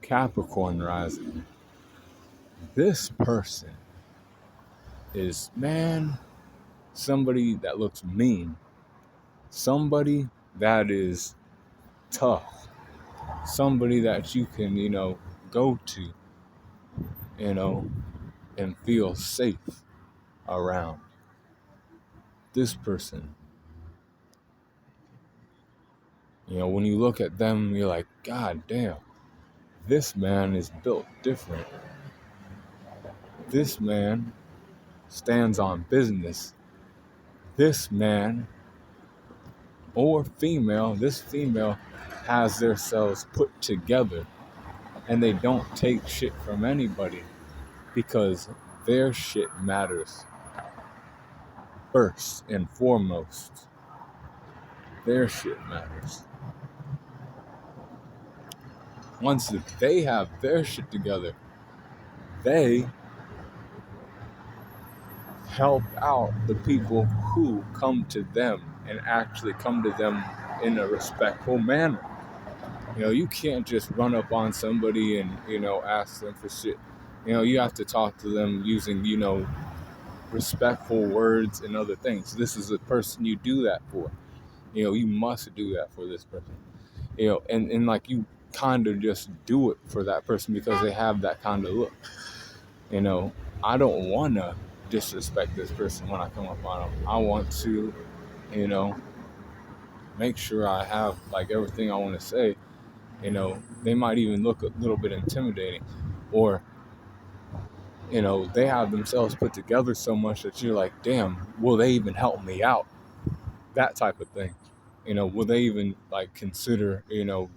Capricorn Rising. This person is, man, somebody that looks mean, somebody that is tough, somebody that you can, go to, you know, and feel safe around. This person, when you look at them, you're like, God damn, this man is built different. This man stands on business. This man or female, this female has themselves put together and they don't take shit from anybody because their shit matters first and foremost. Their shit matters. Once they have their shit together, they help out the people who come to them and actually come to them in a respectful manner. You can't just run up on somebody and, ask them for shit. You have to talk to them using, respectful words and other things. This is the person you do that for. You must do that for this person. And like you kind of just do it for that person because they have that kind of look. I don't want to disrespect this person when I come up on them. I want to, make sure I have like everything I want to say. They might even look a little bit intimidating, or they have themselves put together so much that you're like, damn, will they even help me out? That type of thing. Will they even like consider,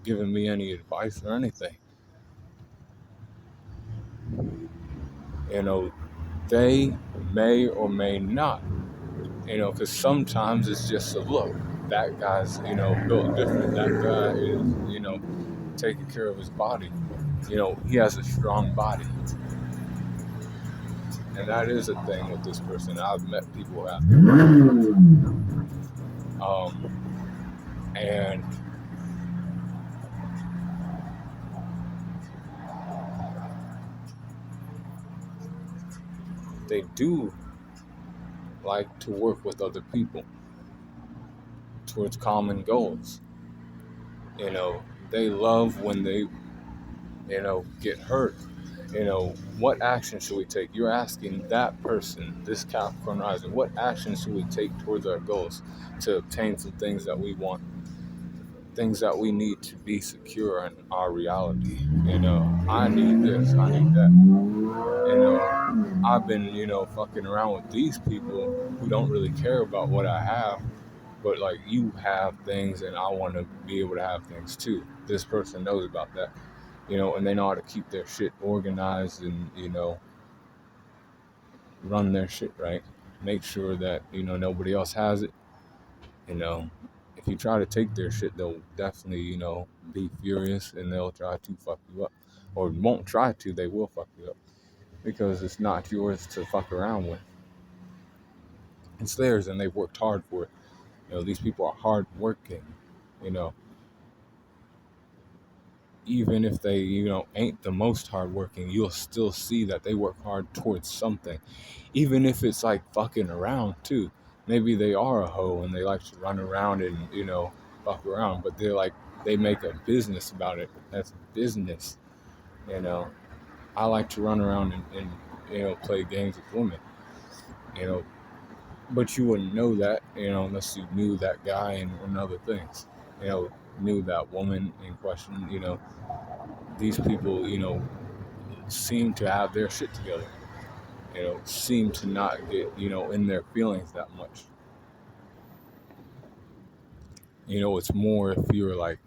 giving me any advice or anything? They may or may not, because sometimes it's just a look. That guy's, built different. That guy is, taking care of his body. He has a strong body. And that is a thing with this person. I've met people who have and they do like to work with other people towards common goals. They love when they, get hurt. What action should we take? You're asking that person, this Capricorn Rising, what action should we take towards our goals to obtain some things that we want, things that we need to be secure in our reality? I need this, I need that. I've been, fucking around with these people who don't really care about what I have, but like, you have things and I want to be able to have things too. This person knows about that, and they know how to keep their shit organized and, run their shit right. Make sure that, nobody else has it. If you try to take their shit, they'll definitely, be furious and they'll try to fuck you up. Or won't try to, they will fuck you up. Because it's not yours to fuck around with. It's theirs and they've worked hard for it. These people are hard working, even if they, ain't the most hardworking, you'll still see that they work hard towards something. Even if it's like fucking around too. Maybe they are a hoe and they like to run around and, fuck around, but they make a business about it. That's business. I like to run around and play games with women, but you wouldn't know that, unless you knew that guy and other things, knew that woman in question. These people, seem to have their shit together, seem to not get, in their feelings that much. It's more if you're like,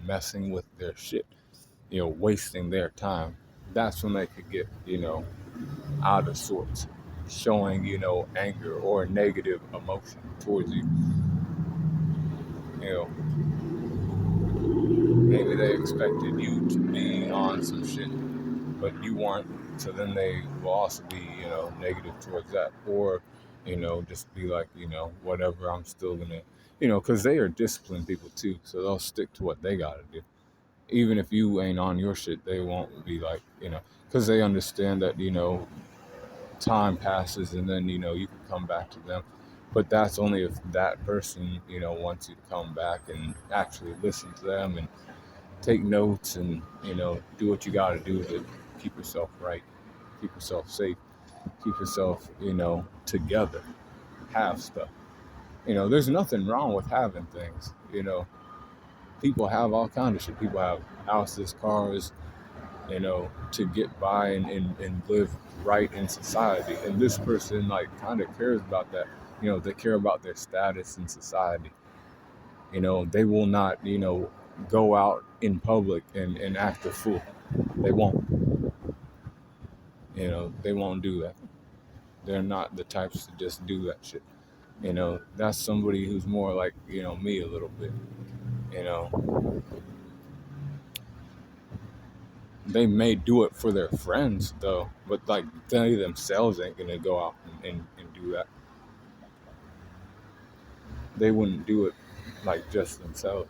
messing with their shit, wasting their time. That's when they could get, out of sorts, showing, anger or negative emotion towards you. Maybe they expected you to be on some shit, but you weren't. So then they will also be, negative towards that. Or, just be like, whatever, I'm still going to, because they are disciplined people too. So they'll stick to what they got to do. Even if you ain't on your shit, they won't be like, because they understand that, time passes and then, you can come back to them. But that's only if that person, wants you to come back and actually listen to them and take notes and, do what you got to do to keep yourself right, keep yourself safe, keep yourself, together, have stuff. There's nothing wrong with having things, people have all kinds of shit. People have houses, cars, to get by and live right in society. And this person like kind of cares about that. They care about their status in society. They will not, go out in public and act a fool. They won't. They won't do that. They're not the types to just do that shit. That's somebody who's more like, me a little bit. You know, they may do it for their friends though, but like they themselves ain't gonna go out and do that. They wouldn't do it like just themselves.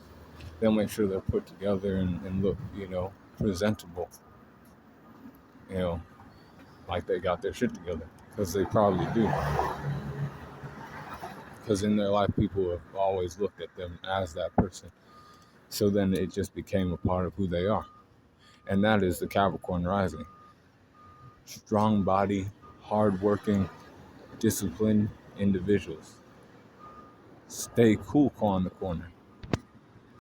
They'll make sure they're put together and look, presentable, you know, like they got their shit together, because they probably do. Because in their life, people have always looked at them as that person. So then it just became a part of who they are. And that is the Capricorn Rising. Strong body, hardworking, disciplined individuals. Stay cool on the corner.